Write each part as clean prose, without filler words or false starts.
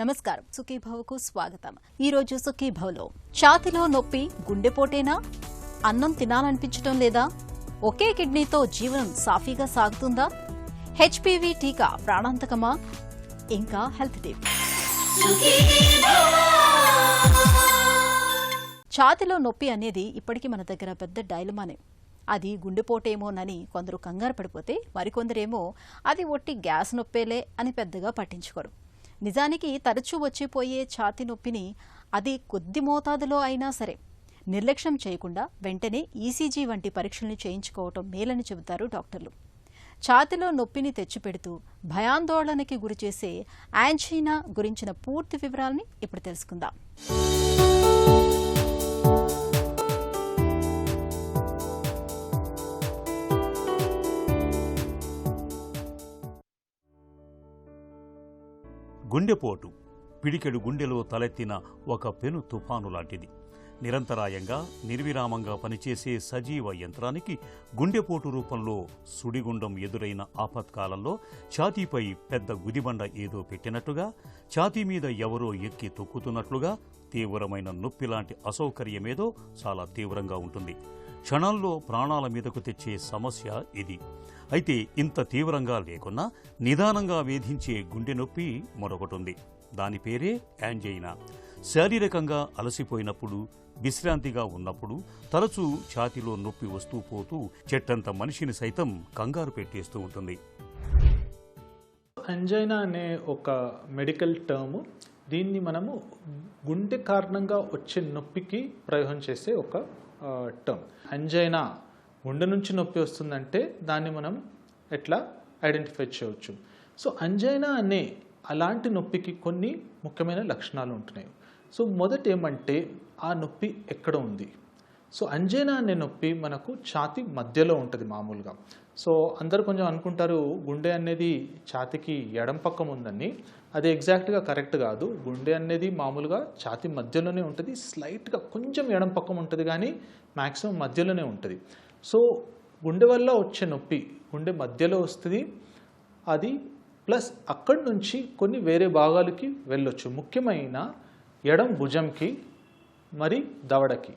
నమస్కారం సుఖీభవకు స్వాగతం. ఈ రోజు సుఖీభవలో ఛాతీలో నొప్పి గుండెపోటేనా? అన్నం తినాలనిపించడం లేదా? ఒకే కిడ్నీతో జీవనం సాఫీగా సాగుతుందా? హెచ్పివి టీకా ప్రాణాంతకమా? ఇంకా హెల్త్ టిప్. ఛాతీలో నొప్పి అనేది ఇప్పటికీ మన దగ్గర పెద్ద డైలమానే. అది గుండెపోటేమోనని కొందరు కంగారు పడిపోతే మరికొందరేమో అది ఒట్టి గ్యాస్ నొప్పేలే అని పెద్దగా పట్టించుకోరు. నిజానికి తరచూ వచ్చిపోయే ఛాతీ నొప్పిని అది కొద్ది మోతాదులో అయినా సరే నిర్లక్ష్యం చేయకుండా వెంటనే ఈసీజీ వంటి పరీక్షల్ని చేయించుకోవటం మేలని చెబుతారు డాక్టర్లు. ఛాతీలో నొప్పిని తెచ్చిపెడుతూ భయాందోళనకి గురిచేసే యాంజీనా గురించిన పూర్తి వివరాలని ఇప్పుడు తెలుసుకుందాం. గుండెపోటు పిడికెడు గుండెలో తలెత్తిన ఒక పెను తుఫాను లాంటిది. నిరంతరాయంగా నిర్విరామంగా పనిచేసే సజీవ యంత్రానికి గుండెపోటు రూపంలో సుడిగుండం ఎదురైన ఆపత్కాలంలో ఛాతీపై పెద్ద గుదిబండ ఏదో పెట్టినట్టుగా, ఛాతీ మీద ఎవరో ఎక్కి తొక్కుతున్నట్లుగా తీవ్రమైన నొప్పి లాంటి అసౌకర్యమేదో చాలా తీవ్రంగా ఉంటుంది. క్షణాల్లో ప్రాణాల మీదకు తెచ్చే సమస్య ఇది. అయితే ఇంత తీవ్రంగా లేకున్నా నిదానంగా వేధించే గుండె నొప్పి మరొకటుంది. దాని పేరే యాంజైనా. శారీరకంగా అలసిపోయినప్పుడు, విశ్రాంతిగా ఉన్నప్పుడు తరచూ ఛాతీలో నొప్పి వస్తూ పోతూ చెట్టంత మనిషిని సైతం కంగారు పెట్టేస్తూ ఉంటుంది. యాంజైనా అనే ఒక మెడికల్ టర్ము. దీన్ని మనము గుండె కారణంగా వచ్చే నొప్పికి ప్రయోగం చేసే ఒక టర్మ్. యాంజైనా గుండె నుంచి నొప్పి వస్తుందంటే దాన్ని మనం ఎట్లా ఐడెంటిఫై చేయవచ్చు. సో యాంజైనా అనే అలాంటి నొప్పికి కొన్ని ముఖ్యమైన లక్షణాలు ఉంటున్నాయి. సో మొదట ఏమంటే ఆ నొప్పి ఎక్కడ ఉంది. సో యాంజైనా అనే నొప్పి మనకు ఛాతీ మధ్యలో ఉంటుంది మామూలుగా. సో అందరు కొంచెం అనుకుంటారు గుండె అనేది ఛాతీకి ఎడం పక్కం ఉందని. అది ఎగ్జాక్ట్గా కరెక్ట్ కాదు. గుండె అనేది మామూలుగా ఛాతీ మధ్యలోనే ఉంటుంది. స్లైట్గా కొంచెం ఎడం పక్కం ఉంటుంది కానీ మ్యాక్సిమం మధ్యలోనే ఉంటుంది. సో గుండె వల్ల వచ్చే నొప్పి గుండె మధ్యలో వస్తుంది. అది ప్లస్ అక్కడి నుంచి కొన్ని వేరే భాగాలకి వెళ్ళొచ్చు. ముఖ్యమైన ఎడం భుజంకి మరి దవడకి,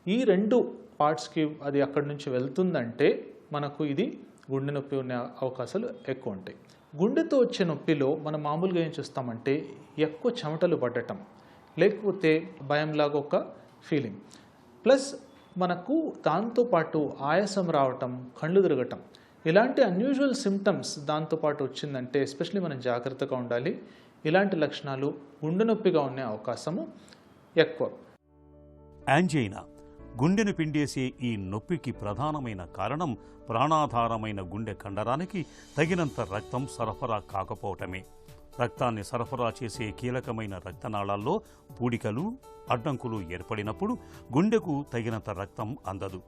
ఈ రెండు పార్ట్స్కి అది అక్కడి నుంచి వెళ్తుందంటే మనకు ఇది గుండె నొప్పి ఉన్న అవకాశాలు ఎక్కువ ఉంటాయి. గుండెతో వచ్చే నొప్పిలో మనం మామూలుగా ఏం చూస్తామంటే ఎక్కువ చెమటలు పడటం, లేకపోతే భయంలాగా ఒక ఫీలింగ్, ప్లస్ మనకు దాంతోపాటు ఆయాసం రావటం, కళ్ళు తిరగటం, ఇలాంటి అన్యూజువల్ సిమ్టమ్స్ దాంతోపాటు వచ్చిందంటే ఎస్పెషలీ మనం జాగ్రత్తగా ఉండాలి. ఇలాంటి లక్షణాలు గుండె నొప్పిగా ఉండే అవకాశము ఎక్కువ. యాంజైనా గుండెను పిండేసే ఈ నొప్పికి ప్రధానమైన కారణం ప్రాణాధారమైన గుండె కండరానికి తగినంత రక్తం సరఫరా కాకపోవటమే. రక్తాన్ని సరఫరా చేసే కీలకమైన రక్తనాళాల్లో పూడికలు, అడ్డంకులు ఏర్పడినప్పుడు గుండెకు తగినంత రక్తం అందదు.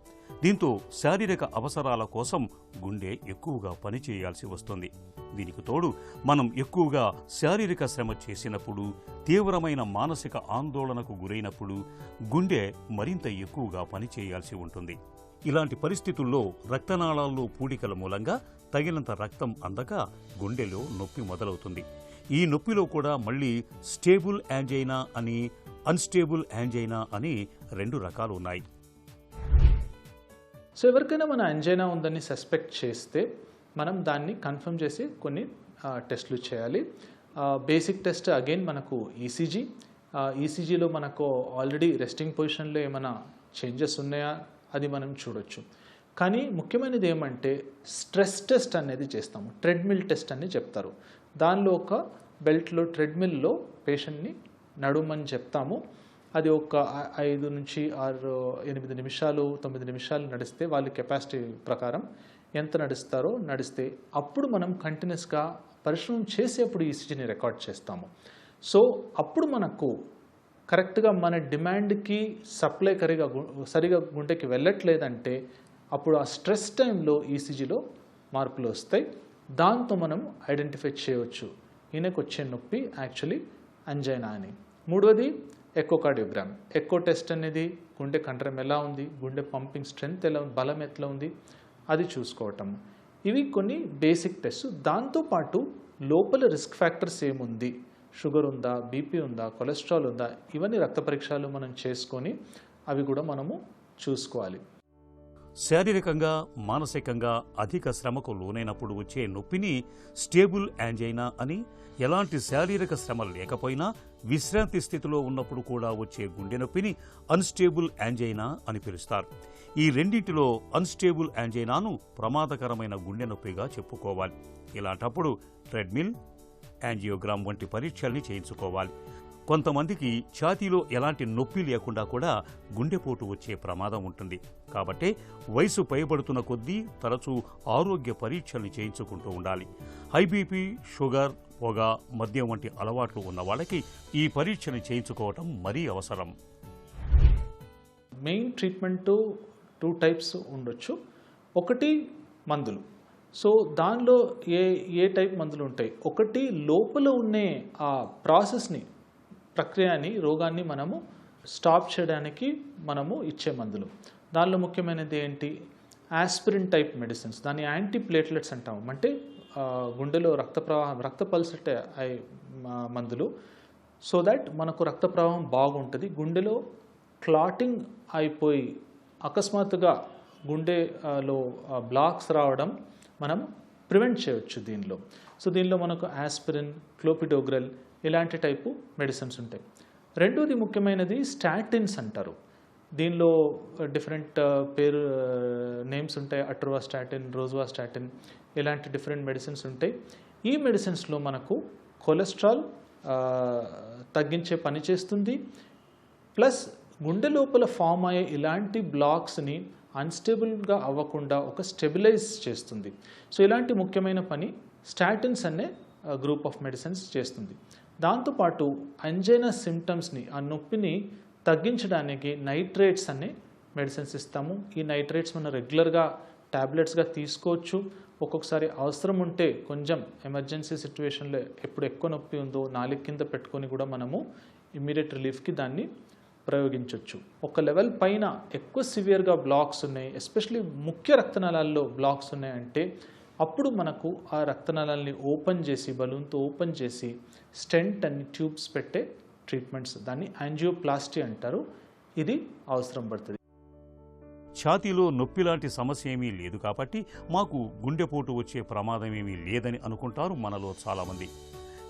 దీంతో శారీరక అవసరాల కోసం గుండె ఎక్కువగా పనిచేయాల్సి వస్తుంది. దీనికి తోడు మనం ఎక్కువగా శారీరక శ్రమ చేసినప్పుడు, తీవ్రమైన మానసిక ఆందోళనకు గురైనప్పుడు గుండె మరింత ఎక్కువగా పనిచేయాల్సి ఉంటుంది. ఇలాంటి పరిస్థితుల్లో రక్తనాళాల్లో పూడికల మూలంగా తగినంత రక్తం అందక గుండెలో నొప్పి మొదలవుతుంది. ఈ నొప్పిలో కూడా మళ్ళీ స్టేబుల్ యాంజైనా అని, అన్స్టేబుల్ యాంజైనా అని రెండు రకాలు ఉన్నాయి. సో ఎవరికైనా మన యాంజైనా ఉందని సస్పెక్ట్ చేస్తే మనం దాన్ని కన్ఫర్మ్ చేసి కొన్ని టెస్టులు చేయాలి. బేసిక్ టెస్ట్ అగైన్ మనకు ఈసీజీ. ఈసీజీలో మనకు ఆల్రెడీ రెస్టింగ్ పొజిషన్లో ఏమైనా చేంజెస్ ఉన్నాయా అది మనం చూడొచ్చు. కానీ ముఖ్యమైనది ఏమంటే స్ట్రెస్ టెస్ట్ అనేది చేస్తాము. ట్రెడ్మిల్ టెస్ట్ అని చెప్తారు. దానిలో ఒక బెల్ట్లో ట్రెడ్మిల్లో పేషెంట్ని నడుమని చెప్తాము. అది ఒక 5 నుంచి 6, 8 నిమిషాలు 9 నిమిషాలు నడిస్తే వాళ్ళ కెపాసిటీ ప్రకారం ఎంత నడిస్తే అప్పుడు మనం కంటిన్యూస్గా పరిశ్రమ చేసేప్పుడు ఈసీజీని రికార్డ్ చేస్తాము. సో అప్పుడు మనకు కరెక్ట్గా మన డిమాండ్కి సప్లై సరిగా గుండెకి వెళ్ళట్లేదంటే అప్పుడు ఆ స్ట్రెస్ టైంలో ఈసీజీలో మార్పులు వస్తాయి. దాంతో మనం ఐడెంటిఫై చేయవచ్చు ఈయనకు వచ్చే నొప్పి యాక్చువల్లీ యాంజైనా అని. మూడవది ఎకోకార్డియోగ్రామ్. ఎకో టెస్ట్ అనేది గుండె కండరం ఎలా ఉంది, గుండె పంపింగ్ స్ట్రెంగ్త్ ఎలా ఉంది, బలం ఎట్లా ఉంది అది చూసుకోవటం. ఇవి కొన్ని బేసిక్ టెస్ట్. దాంతోపాటు లోపల రిస్క్ ఫ్యాక్టర్స్ ఏముంది, షుగర్ ఉందా, బీపీ ఉందా, కొలెస్ట్రాల్ ఉందా, ఇవన్నీ రక్త పరీక్షలు మనం చేసుకొని అవి కూడా మనము చూసుకోవాలి. శారీరకంగా మానసికంగా అధిక శ్రమకు లోనైనప్పుడు వచ్చే నొప్పిని స్టేబుల్ యాంజైనా అని, ఎలాంటి శారీరక శ్రమ లేకపోయినా విశ్రాంతి స్థితిలో ఉన్నప్పుడు కూడా వచ్చే గుండె నొప్పిని అన్స్టేబుల్ యాంజైనా అని పిలుస్తారు. ఈ రెండింటిలో అన్స్టేబుల్ యాంజైనాను ప్రమాదకరమైన గుండె నొప్పిగా చెప్పుకోవాలి. ఇలాంటప్పుడు ట్రెడ్మిల్, యాంజియోగ్రామ్ వంటి పరీక్షల్ని చేయించుకోవాలి. కొంతమందికి ఛాతీలో ఎలాంటి నొప్పి లేకుండా కూడా గుండెపోటు వచ్చే ప్రమాదం ఉంటుంది. కాబట్టి వయసు పైబడుతున్న కొద్దీ తరచూ ఆరోగ్య పరీక్షల్ని చేయించుకుంటూ ఉండాలి. హై బీపీ, షుగర్, పొగ, మద్యం వంటి అలవాట్లు ఉన్న వాళ్ళకి ఈ పరీక్షని చేయించుకోవటం మరీ అవసరం. మెయిన్ ట్రీట్మెంట్ 2 టైప్స్ ఉండొచ్చు. ఒకటి మందులు. సో దానిలో ఏ టైప్ మందులు ఉంటాయి? ఒకటి లోపల ఉండే ఆ ప్రాసెస్ని, ప్రక్రియని, రోగాన్ని మనము స్టాప్ చేయడానికి మనము ఇచ్చే మందులు. దానిలో ముఖ్యమైనది ఏంటి? ఆస్పిరిన్ టైప్ మెడిసిన్స్, దాన్ని యాంటీ ప్లేట్లెట్స్ అంటాము. అంటే గుండెలో రక్త పల్సట్ అయ్యే మందులు. సో దట్ మనకు రక్త ప్రవాహం బాగుంటుంది. గుండెలో క్లాటింగ్ అయిపోయి అకస్మాత్తుగా గుండెలో బ్లాక్స్ రావడం మనం ప్రివెంట్ చేయవచ్చు దీనిలో. సో దీనిలో మనకు ఆస్పిరిన్, క్లోపిడోగ్రెల్ ఇలాంటి టైపు మెడిసిన్స్ ఉంటాయి. రెండోది ముఖ్యమైనది స్టాటిన్స్ అంటారు. దీనిలో డిఫరెంట్ పేరు నేమ్స్ ఉంటాయి. అట్రోవాస్టాటిన్, రోజ్వాస్టాటిన్ ఇలాంటి డిఫరెంట్ మెడిసిన్స్ ఉంటాయి. ఈ మెడిసిన్స్లో మనకు కొలెస్ట్రాల్ తగ్గించే పని చేస్తుంది. ప్లస్ గుండె లోపల ఫామ్ అయ్యే ఇలాంటి బ్లాక్స్ని అన్స్టేబుల్గా అవ్వకుండా ఒక స్టెబిలైజ్ చేస్తుంది. సో ఇలాంటి ముఖ్యమైన పని స్టాటిన్స్ అనే గ్రూప్ ఆఫ్ మెడిసిన్స్ చేస్తుంది. దాంతోపాటు అంజైనా సిమ్టమ్స్ని, ఆ నొప్పిని తగ్గించడానికి నైట్రేట్స్ అనే మెడిసిన్స్ ఇస్తాము. ఈ నైట్రేట్స్ మనం రెగ్యులర్గా ట్యాబ్లెట్స్గా తీసుకోవచ్చు. ఒక్కొక్కసారి అవసరం ఉంటే కొంచెం ఎమర్జెన్సీ సిచ్యువేషన్లో ఎప్పుడు ఎక్కువ నొప్పి ఉందో నాలుగు కింద పెట్టుకొని కూడా మనము ఇమ్మీడియట్ రిలీఫ్కి దాన్ని ప్రయోగించవచ్చు. ఒక లెవెల్ పైన ఎక్కువ సివియర్గా బ్లాక్స్ ఉన్నాయి, ఎస్పెషలీ ముఖ్య రక్తనాళాల్లో బ్లాక్స్ ఉన్నాయంటే అప్పుడు మనకు ఆ రక్తనాళాలని ఓపెన్ చేసి, బలూన్తో ఓపెన్ చేసి స్టెంట్ అని ట్యూబ్స్ పెట్టే ట్రీట్మెంట్స్, దాన్ని యాంజియోప్లాస్టీ అంటారు. ఇది అవసరం పడుతుంది. ఛాతీలో నొప్పి లాంటి సమస్య ఏమీ లేదు కాబట్టి మాకు గుండెపోటు వచ్చే ప్రమాదం ఏమీ లేదని అనుకుంటారు మనలో చాలామంది.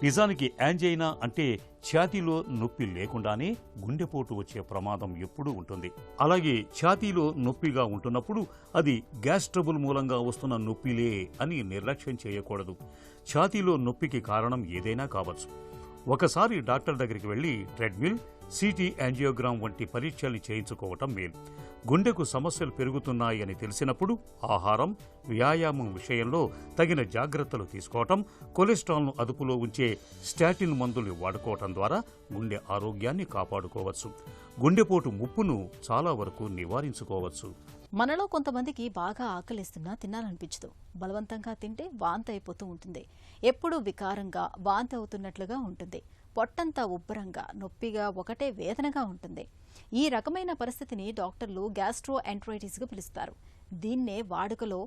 నిజానికి యాంజైనా అంటే ఛాతీలో నొప్పి లేకుండానే గుండెపోటు వచ్చే ప్రమాదం ఎప్పుడూ ఉంటుంది. అలాగే ఛాతీలో నొప్పిగా ఉంటున్నప్పుడు అది గ్యాస్ ట్రబుల్ మూలంగా వస్తున్న నొప్పిలే అని నిర్లక్ష్యం చేయకూడదు. ఛాతీలో నొప్పికి కారణం ఏదైనా కావచ్చు. ఒకసారి డాక్టర్ దగ్గరికి వెళ్లి ట్రెడ్మిల్, సిటీ యాంజియోగ్రామ్ వంటి పరీక్షల్ని చేయించుకోవటం మేలు. గుండెకు సమస్యలు పెరుగుతున్నాయి అని తెలిసినప్పుడు ఆహారం, వ్యాయామం విషయంలో తగిన జాగ్రత్తలు తీసుకోవటం, కొలెస్ట్రాల్ను అదుపులో ఉంచే స్టాటిన్ మందులు వాడుకోవటం ద్వారా గుండె ఆరోగ్యాన్ని కాపాడుకోవచ్చు. గుండెపోటు ముప్పును చాలా వరకు నివారించుకోవచ్చు. మనలో కొంతమందికి బాగా ఆకలిస్తున్నా తినాలనిపించదు. బలవంతంగా తింటే వాంతి అయిపోతూ ఉంటుంది. ఎప్పుడూ వికారంగా వాంతి అవుతున్నట్లుగా ఉంటుంది. పొట్టంతా ఉబ్బరంగా, నొప్పిగా, ఒకటే వేదనగా ఉంటుంది. ఈ రకమైన పరిస్థితిని డాక్టర్లు గ్యాస్ట్రోఎంటరైటిస్గా పిలుస్తారు. దీన్నే వాడుకలో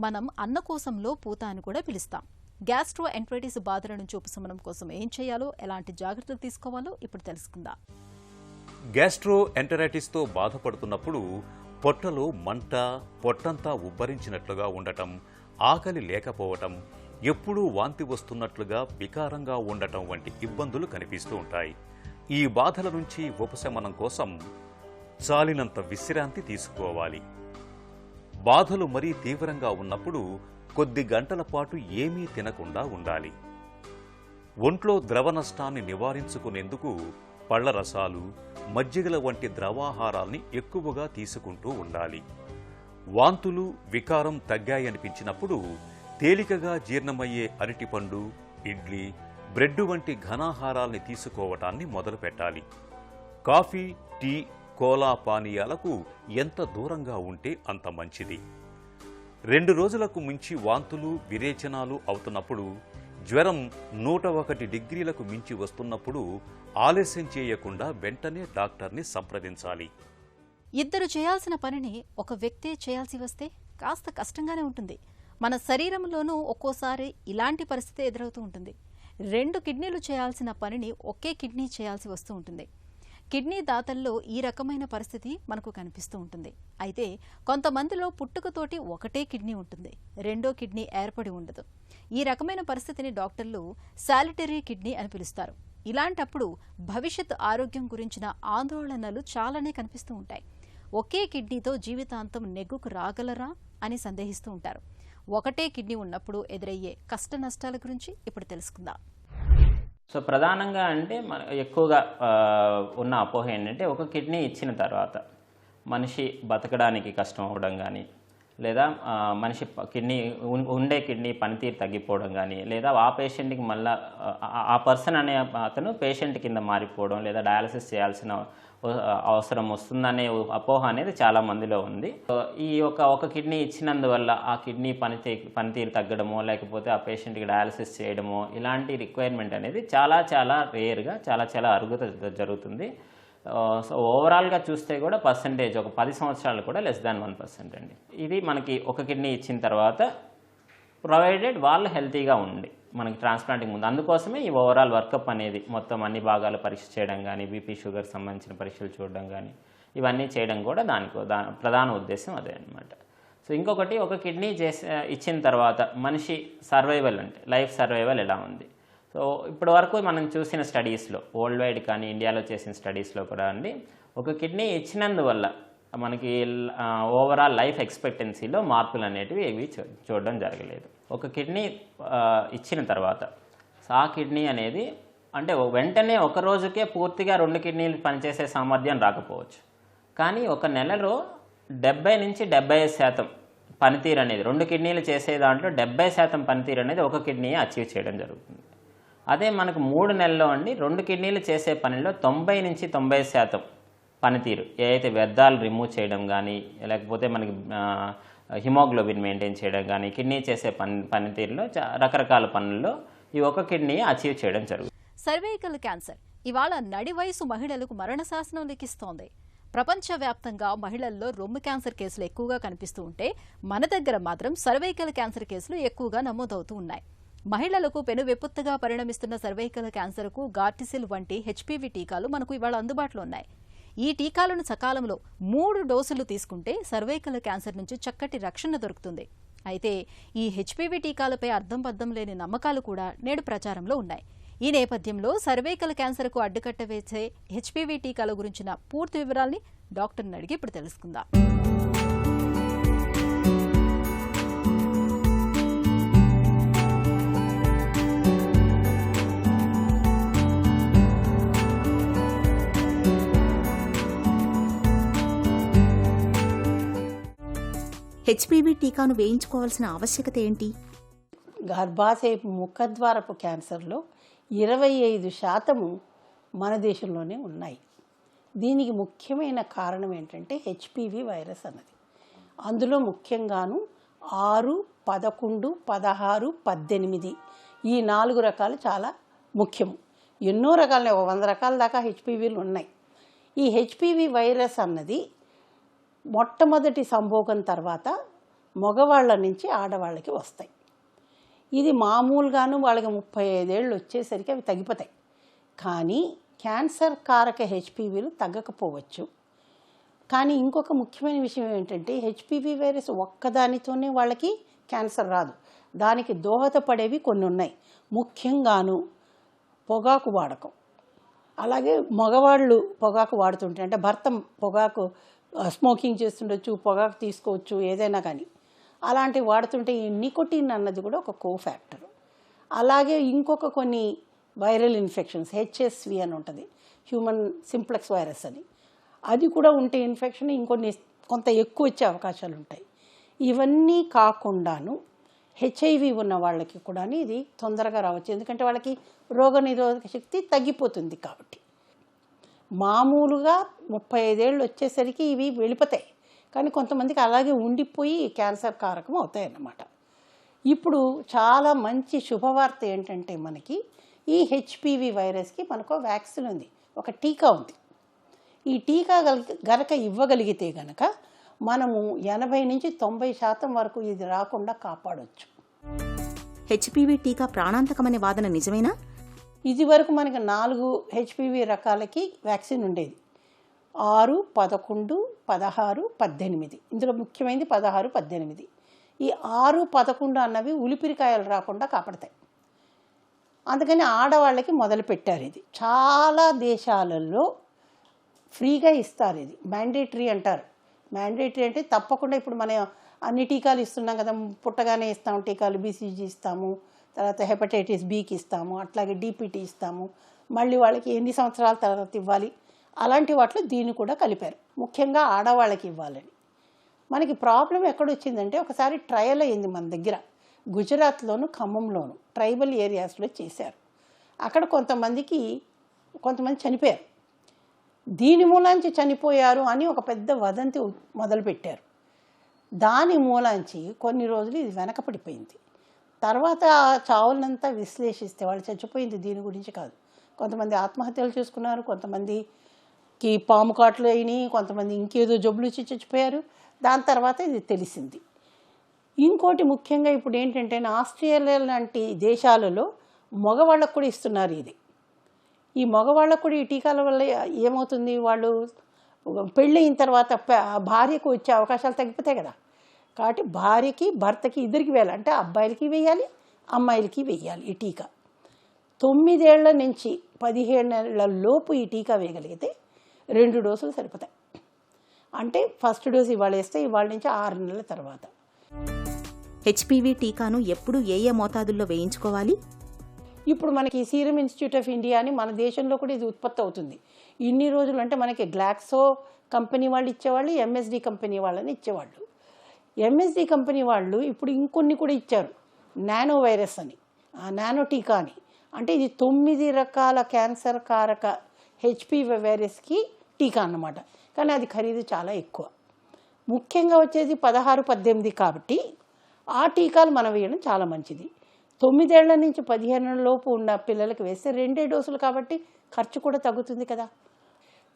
మనం అన్నకోశంలో పూత అని కూడా పిలుస్తాం. గ్యాస్ట్రోఎంటరైటిస్ బాధల నుంచి ఉపశమనం కోసం ఏం చేయాలో, ఎలాంటి జాగ్రత్తలు తీసుకోవాలో ఇప్పుడు తెలుసుకుందాం. గ్యాస్ట్రోఎంటరైటిస్తో బాధపడుతున్నప్పుడు పొట్టలో మంట, పొట్టంతా ఉబ్బరించినట్లుగా ఉండటం, ఆకలి లేకపోవటం, ఎప్పుడూ వాంతి వస్తున్నట్లుగా వికారంగా ఉండటం వంటి ఇబ్బందులు కనిపిస్తూ ఉంటాయి. ఈ బాధల నుంచి ఉపశమనం కోసం చాలినంత విశ్రాంతి తీసుకోవాలి. బాధలు మరీ తీవ్రంగా ఉన్నప్పుడు కొద్ది గంటల పాటు ఏమీ తినకుండా ఉండాలి. ఒంట్లో ద్రవ నష్టాన్ని నివారించుకునేందుకు పళ్ల రసాలు, మజ్జిగల వంటి ద్రవాహారాల్ని ఎక్కువగా తీసుకుంటూ ఉండాలి. వాంతులు, వికారం తగ్గాయనిపించినప్పుడు తేలికగా జీర్ణమయ్యే అరటిపండు, ఇడ్లీ, బ్రెడ్ వంటి ఘనాహారాల్ని తీసుకోవటాన్ని మొదలుపెట్టాలి. కాఫీ, టీ, కోలా పానీయాలకు ఎంత దూరంగా ఉంటే అంత మంచిది. 2 రోజులకు మించి వాంతులు, విరేచనాలు అవుతున్నప్పుడు, జ్వరం 101 డిగ్రీలకు మించి వస్తున్నప్పుడు ఆలస్యం చేయకుండా వెంటనే డాక్టర్ని సంప్రదించాలి. ఇద్దరు చేయాల్సిన పనిని ఒక వ్యక్తే చేయాల్సి వస్తే కాస్త కష్టంగానే ఉంటుంది. మన శరీరంలోనూ ఒక్కోసారి ఇలాంటి పరిస్థితి ఎదురవుతూ ఉంటుంది. 2 కిడ్నీలు చేయాల్సిన పనిని ఒకే కిడ్నీ చేయాల్సి వస్తూ ఉంటుంది. కిడ్నీ దాతల్లో ఈ రకమైన పరిస్థితి మనకు కనిపిస్తూ ఉంటుంది. అయితే కొంతమందిలో పుట్టుకతోటి ఒకటే కిడ్నీ ఉంటుంది, రెండో కిడ్నీ ఏర్పడి ఉండదు. ఈ రకమైన పరిస్థితిని డాక్టర్లు సాలిటరీ కిడ్నీ అని పిలుస్తారు. ఇలాంటప్పుడు భవిష్యత్ ఆరోగ్యం గురించిన ఆందోళనలు చాలానే కనిపిస్తూ ఉంటాయి. ఒకే కిడ్నీతో జీవితాంతం నెగ్గుకు రాగలరా అని సందేహిస్తూ ఉంటారు. ఒకటే కిడ్నీ ఉన్నప్పుడు ఎదురయ్యే కష్ట నష్టాల గురించి ఇప్పుడు తెలుసుకుందాం. సో ప్రధానంగా అంటే ఎక్కువగా ఉన్న అపోహ ఏంటంటే ఒక కిడ్నీ ఇచ్చిన తర్వాత మనిషి బతకడానికి కష్టం అవ్వడం కానీ, లేదా మనిషి ఉండే కిడ్నీ పనితీరు తగ్గిపోవడం కానీ, లేదా ఆ పేషెంట్కి మళ్ళీ ఆ పర్సన్ అనే అతను పేషెంట్ కింద మారిపోవడం, లేదా డయాలసిస్ చేయాల్సిన అవసరం వస్తుందనే అపోహ అనేది చాలా మందిలో ఉంది. ఈ ఒక కిడ్నీ ఇచ్చినందువల్ల ఆ కిడ్నీ పనితీరు తగ్గడమో, లేకపోతే ఆ పేషెంట్కి డయాలసిస్ చేయడమో, ఇలాంటి రిక్వైర్మెంట్ అనేది చాలా రేర్గా చాలా అరుగుత జరుగుతుంది. సో ఓవరాల్గా చూస్తే కూడా పర్సంటేజ్ ఒక 10 సంవత్సరాలు కూడా <1% అండి. ఇది మనకి ఒక కిడ్నీ ఇచ్చిన తర్వాత ప్రొవైడెడ్ వాళ్ళు హెల్తీగా ఉండి మనకి ట్రాన్స్ప్లాంటింగ్ ముందు. అందుకోసమే ఈ ఓవరాల్ వర్కప్ అనేది మొత్తం అన్ని భాగాలు పరీక్ష చేయడం కానీ, బీపీ షుగర్ సంబంధించిన పరీక్షలు చూడడం కానీ, ఇవన్నీ చేయడం కూడా ప్రధాన ఉద్దేశం అదే అనమాట. సో ఇంకొకటి, ఒక కిడ్నీ ఇచ్చిన తర్వాత మనిషి సర్వైవల్ అంటే లైఫ్ సర్వైవల్ ఎలా ఉంది. సో ఇప్పటి వరకు మనం చూసిన స్టడీస్లో, వరల్డ్ వైడ్ కానీ ఇండియాలో చేసిన స్టడీస్లో కూడా అండి, ఒక కిడ్నీ ఇచ్చినందువల్ల మనకి ఓవరాల్ లైఫ్ ఎక్స్పెక్టెన్సీలో మార్పులు అనేటివి ఏవి చూడడం జరగలేదు. ఒక కిడ్నీ ఇచ్చిన తర్వాత ఆ కిడ్నీ అనేది అంటే వెంటనే ఒక రోజుకే పూర్తిగా 2 కిడ్నీలు పనిచేసే సామర్థ్యం రాకపోవచ్చు, కానీ ఒక నెలలో 70 నుంచి 75% పనితీరు అనేది 2 కిడ్నీలు చేసే దాంట్లో 70% పనితీరు అనేది ఒక కిడ్నీ అచీవ్ చేయడం జరుగుతుంది. అదే మనకు 3 నెలల్లో అండి 2 కిడ్నీలు చేసే పనిలో 90 నుంచి 90% పనితీరు, ఏదైతే వ్యర్థాలు రిమూవ్ చేయడం కానీ, లేకపోతే మనకి హిమోగ్లోబిన్ మెయింటైన్ చేయడం కానీ, కిడ్నీ చేసే పనితీరులో రకరకాల పనుల్లో ఈ ఒక కిడ్నీ అచీవ్ చేయడం జరుగుతుంది. సర్వైకల్ క్యాన్సర్ ఇవాళ నడి వయసు మహిళలకు మరణశాసనం లిఖిస్తోంది. ప్రపంచవ్యాప్తంగా మహిళల్లో రొమ్ము క్యాన్సర్ కేసులు ఎక్కువగా కనిపిస్తూ ఉంటే మన దగ్గర మాత్రం సర్వైకల్ క్యాన్సర్ కేసులు ఎక్కువగా నమోదవుతూ ఉన్నాయి. మహిళలకు పెనువిపత్తుగా పరిణమిస్తున్న సర్వైకల్ క్యాన్సర్కు గార్టిసిల్ వంటి హెచ్పివి టీకాలు మనకు ఇవాళ అందుబాటులో ఉన్నాయి. ఈ టీకాలను సకాలంలో 3 డోసులు తీసుకుంటే సర్వైకల్ క్యాన్సర్ నుంచి చక్కటి రక్షణ దొరుకుతుంది. అయితే ఈ హెచ్పివి టీకాలపై అర్థం లేని నమ్మకాలు కూడా నేడు ప్రచారంలో ఉన్నాయి. ఈ నేపథ్యంలో సర్వైకల్ క్యాన్సర్కు అడ్డుకట్ట వేసే హెచ్పివి టీకాల గురించిన పూర్తి వివరాల్ని డాక్టర్ని అడిగి ఇప్పుడు తెలుసుకుందాం. హెచ్పివి టీకాను వేయించుకోవాల్సిన ఆవశ్యకత ఏంటి? గర్భాశయ ముఖద్వారపు క్యాన్సర్లో 25% మన దేశంలోనే ఉన్నాయి. దీనికి ముఖ్యమైన కారణం ఏంటంటే హెచ్పివి వైరస్ అన్నది. అందులో ముఖ్యంగాను 6, 11, 16, 18 ఈ 4 రకాలు చాలా ముఖ్యము. ఎన్నో రకాలనే 100 రకాల దాకా హెచ్పివిలు ఉన్నాయి. ఈ హెచ్పివి వైరస్ అన్నది మొట్టమొదటి సంభోగం తర్వాత మగవాళ్ళ నుంచి ఆడవాళ్ళకి వస్తాయి. ఇది మామూలుగాను వాళ్ళకి 35 ఏళ్ళు వచ్చేసరికి అవి తగ్గిపోతాయి. కానీ క్యాన్సర్ కారక హెచ్పివిలు తగ్గకపోవచ్చు. కానీ ఇంకొక ముఖ్యమైన విషయం ఏంటంటే హెచ్పివి వైరస్ ఒక్కదానితోనే వాళ్ళకి క్యాన్సర్ రాదు. దానికి దోహదపడేవి కొన్ని ఉన్నాయి. ముఖ్యంగాను పొగాకు వాడకం. అలాగే మగవాళ్ళు పొగాకు వాడుతుంటే, అంటే భర్త పొగాకు స్మోకింగ్ చేస్తుండొచ్చు, పొగాకు తీసుకోవచ్చు, ఏదైనా కానీ అలాంటివి వాడుతుంటే ఈ నికోటిన్ అన్నది కూడా ఒక కోఫ్యాక్టర్. అలాగే ఇంకొక కొన్ని వైరల్ ఇన్ఫెక్షన్స్, హెచ్ఎస్వి అని ఉంటుంది, హ్యూమన్ సింప్లెక్స్ వైరస్ అని, అది కూడా ఉంటే ఇన్ఫెక్షన్ కొంత ఎక్కువ వచ్చే అవకాశాలు ఉంటాయి. ఇవన్నీ కాకుండాను హెచ్ఐవి ఉన్న వాళ్ళకి కూడా ఇది తొందరగా రావచ్చు, ఎందుకంటే వాళ్ళకి రోగనిరోధక శక్తి తగ్గిపోతుంది. కాబట్టి మామూలుగా 35 ఏళ్ళు వచ్చేసరికి ఇవి వెళ్ళిపోతాయి, కానీ కొంతమందికి అలాగే ఉండిపోయి క్యాన్సర్ కారకం అవుతాయి అన్నమాట. ఇప్పుడు చాలా మంచి శుభవార్త ఏంటంటే మనకి ఈ హెచ్పివి వైరస్కి మనకు వ్యాక్సిన్ ఉంది, ఒక టీకా ఉంది. ఈ టీకా గనక ఇవ్వగలిగితే గనక మనము 80 నుంచి 90% వరకు ఇది రాకుండా కాపాడవచ్చు. హెచ్పివి టీకా ప్రాణాంతకమనే వాదన నిజమేనా? ఇది వరకు మనకి 4 హెచ్పివి రకాలకి వ్యాక్సిన్ ఉండేది. 6, 11, 16, 18. ఇందులో ముఖ్యమైనది 16, 18. ఈ 6, 11 అన్నవి ఉలిపిరికాయలు రాకుండా కాపాడతాయి. అందుకని ఆడవాళ్ళకి మొదలుపెట్టారు. ఇది చాలా దేశాలలో ఫ్రీగా ఇస్తారు. ఇది మ్యాండేటరీ అంటారు. మ్యాండేటరీ అంటే తప్పకుండా ఇప్పుడు మనం అన్ని టీకాలు ఇస్తున్నాం కదా, పుట్టగానే ఇస్తాము టీకాలు, బీసీజీ ఇస్తాము, తర్వాత హెపటైటిస్ బికి ఇస్తాము, అట్లాగే డిపిటీ ఇస్తాము, మళ్ళీ వాళ్ళకి ఎన్ని సంవత్సరాల తర్వాత ఇవ్వాలి, అలాంటి వాటిలో దీన్ని కూడా కలిపారు. ముఖ్యంగా ఆడవాళ్ళకి ఇవ్వాలని. మనకి ప్రాబ్లం ఎక్కడొచ్చిందంటే ఒకసారి ట్రయల్ అయింది మన దగ్గర, గుజరాత్లోను ఖమ్మంలోను ట్రైబల్ ఏరియాస్లో చేశారు. అక్కడ కొంతమంది చనిపోయారు. దీని మూలాంచి చనిపోయారు అని ఒక పెద్ద వదంతి మొదలుపెట్టారు. దాని మూలాంచి కొన్ని రోజులు ఇది వెనకపడిపోయింది. తర్వాత ఆ చావులంతా విశ్లేషిస్తే వాళ్ళు చచ్చిపోయింది దీని గురించి కాదు. కొంతమంది ఆత్మహత్యలు చేసుకున్నారు, కొంతమందికి పాము కాట్లు అయినాయి, కొంతమంది ఇంకేదో జబ్బులు వచ్చి చచ్చిపోయారు. దాని తర్వాత ఇది తెలిసింది. ఇంకోటి ముఖ్యంగా ఇప్పుడు ఏంటంటే ఆస్ట్రేలియా లాంటి దేశాలలో మగవాళ్ళకు కూడా ఇస్తున్నారు. ఇది ఈ మగవాళ్ళకు కూడా ఈ టీకాల వల్ల ఏమవుతుంది, వాళ్ళు పెళ్ళయిన తర్వాత భార్యకు వచ్చే అవకాశాలు తగ్గిపోతాయి కదా. కాబట్టి భార్యకి భర్తకి ఇద్దరికి వేయాలి, అంటే అబ్బాయిలకి వేయాలి అమ్మాయిలకి వేయాలి ఈ టీకా. 9 ఏళ్ల నుంచి 15 ఏళ్ల లోపు ఈ టీకా వేయగలిగితే 2 డోసులు సరిపోతాయి. అంటే ఫస్ట్ డోసు ఇవాళ వేస్తే ఇవాళ నుంచి 6 నెలల తర్వాత. హెచ్పివి టీకాను ఎప్పుడు ఏ మోతాదుల్లో వేయించుకోవాలి? ఇప్పుడు మనకి సీరం ఇన్స్టిట్యూట్ ఆఫ్ ఇండియా అని మన దేశంలో కూడా ఇది ఉత్పత్తి అవుతుంది. ఇన్ని రోజులు అంటే మనకి గ్లాక్సో కంపెనీ వాళ్ళు ఇచ్చేవాళ్ళు, ఎంఎస్డి కంపెనీ వాళ్ళని ఇచ్చేవాళ్ళు. ఎంఎస్డి కంపెనీ వాళ్ళు ఇప్పుడు ఇంకొన్ని కూడా ఇచ్చారు, నానో వైరస్ అని, నానో టీకా అని. అంటే ఇది 9 రకాల క్యాన్సర్ కారక హెచ్పివి వైరస్కి టీకా అన్నమాట. కానీ అది ఖరీదు చాలా ఎక్కువ. ముఖ్యంగా వచ్చేది 16, 18 కాబట్టి ఆ టీకాలు మనం వేయడం చాలా మంచిది. 9 ఏళ్ల నుంచి 15 ఏళ్ల లోపు ఉన్న పిల్లలకి వేస్తే 2 డోసులు కాబట్టి ఖర్చు కూడా తగ్గుతుంది కదా.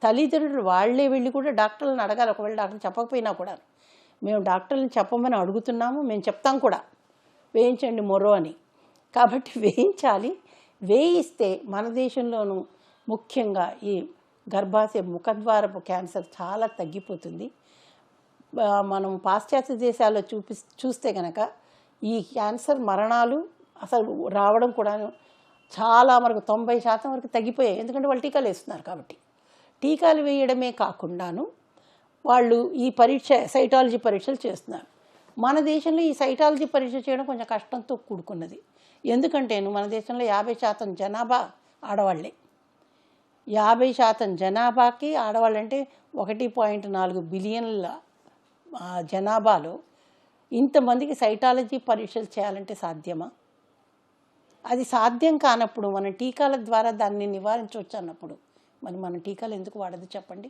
తల్లిదండ్రులు వాళ్ళే వెళ్ళి కూడా డాక్టర్లను అడగాలి. ఒకవేళ డాక్టర్ చెప్పకపోయినా కూడా మేము డాక్టర్లను చెప్పమని అడుగుతున్నాము, మేము చెప్తాం కూడా వేయించండి మొర్రో అని. కాబట్టి వేయించాలి. వేయిస్తే మన దేశంలోనూ ముఖ్యంగా ఈ గర్భాశయ ముఖద్వారపు క్యాన్సర్ చాలా తగ్గిపోతుంది. మనం పాశ్చాత్య దేశాల్లో చూస్తే కనుక ఈ క్యాన్సర్ మరణాలు అసలు రావడం కూడా చాలా వరకు 90% వరకు తగ్గిపోయాయి. ఎందుకంటే వాళ్ళు టీకాలు వేస్తున్నారు కాబట్టి. టీకాలు వేయడమే కాకుండాను వాళ్ళు ఈ సైటాలజీ పరీక్షలు చేస్తున్నారు. మన దేశంలో ఈ సైటాలజీ పరీక్ష చేయడం కొంచెం కష్టంతో కూడుకున్నది. ఎందుకంటే మన దేశంలో 50% జనాభా ఆడవాళ్ళే. 50% జనాభాకి ఆడవాళ్ళంటే 1.4 బిలియన్ల జనాభాలో ఇంతమందికి సైటాలజీ పరీక్షలు చేయాలంటే సాధ్యమా? అది సాధ్యం కానప్పుడు మన టీకాల ద్వారా దాన్ని నివారించవచ్చు అన్నప్పుడు మరి మన టీకాలు ఎందుకు వాడదు చెప్పండి?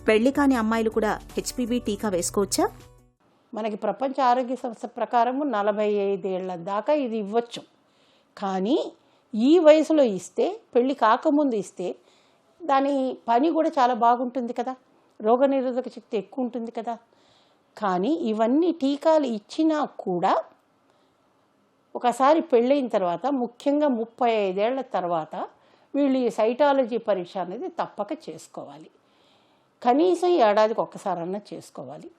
పెళ్లి కాని అమ్మాయిలు కూడా హెచ్పివి టీకా వేసుకోవచ్చా? మనకి ప్రపంచ ఆరోగ్య సంస్థ ప్రకారము 45 ఏళ్ల దాకా ఇది ఇవ్వచ్చు. కానీ ఈ వయసులో ఇస్తే, పెళ్ళి కాకముందు ఇస్తే దాని పని కూడా చాలా బాగుంటుంది కదా, రోగనిరోధక శక్తి ఎక్కువ ఉంటుంది కదా. కానీ ఇవన్నీ టీకాలు ఇచ్చినా కూడా ఒకసారి పెళ్ళైన తర్వాత, ముఖ్యంగా 35 ఏళ్ల తర్వాత వీళ్ళు ఈ సైటాలజీ పరీక్ష అనేది తప్పక చేసుకోవాలి. కనీసం ఏడాదికి ఒక్కసారన్నా చేసుకోవాలి.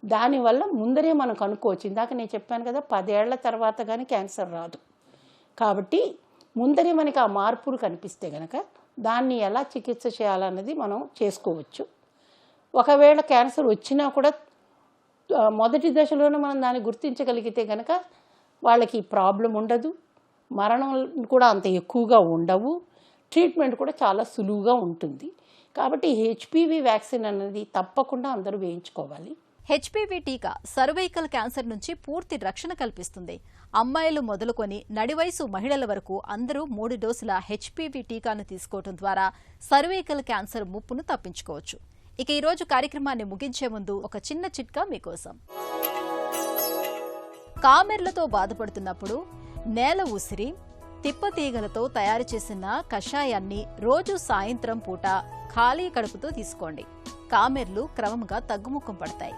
దానివల్ల ముందరే మనం కనుక్కోవచ్చు. ఇందాక నేను చెప్పాను కదా, 10 ఏళ్ల తర్వాత కానీ క్యాన్సర్ రాదు. కాబట్టి ముందరే మనకి ఆ మార్పులు కనిపిస్తే కనుక దాన్ని ఎలా చికిత్స చేయాలన్నది మనం చేసుకోవచ్చు. ఒకవేళ క్యాన్సర్ వచ్చినా కూడా మొదటి దశలోనే మనం దాన్ని గుర్తించగలిగితే కనుక వాళ్ళకి ప్రాబ్లం ఉండదు, మరణం కూడా అంత ఎక్కువగా ఉండవు, ట్రీట్మెంట్ కూడా చాలా సులువుగా ఉంటుంది. కాబట్టి హెచ్పివి వ్యాక్సిన్ అనేది తప్పకుండా అందరూ వేయించుకోవాలి. హెచ్పివి టీకా సర్వైకల్ క్యాన్సర్ నుంచి పూర్తి రక్షణ కల్పిస్తుంది. అమ్మాయిలు మొదలుకొని నడివయసు మహిళల వరకు అందరూ 3 డోసుల హెచ్పివి టీకాను తీసుకోవడం ద్వారా సర్వైకల్ క్యాన్సర్ ముప్పును తప్పించుకోవచ్చు. ఇక ఈరోజు కార్యక్రమాన్ని ముగించే ముందు ఒక చిన్న చిట్కా మీకోసం. కామెర్లతో బాధపడుతున్నప్పుడు నేల ఉసిరి, తిప్పతీగలతో తయారు చేసిన కషాయాన్ని రోజు సాయంత్రం పూట ఖాళీ కడుపుతో తీసుకోండి. కామెర్లు క్రమంగా తగ్గుముఖం పడతాయి.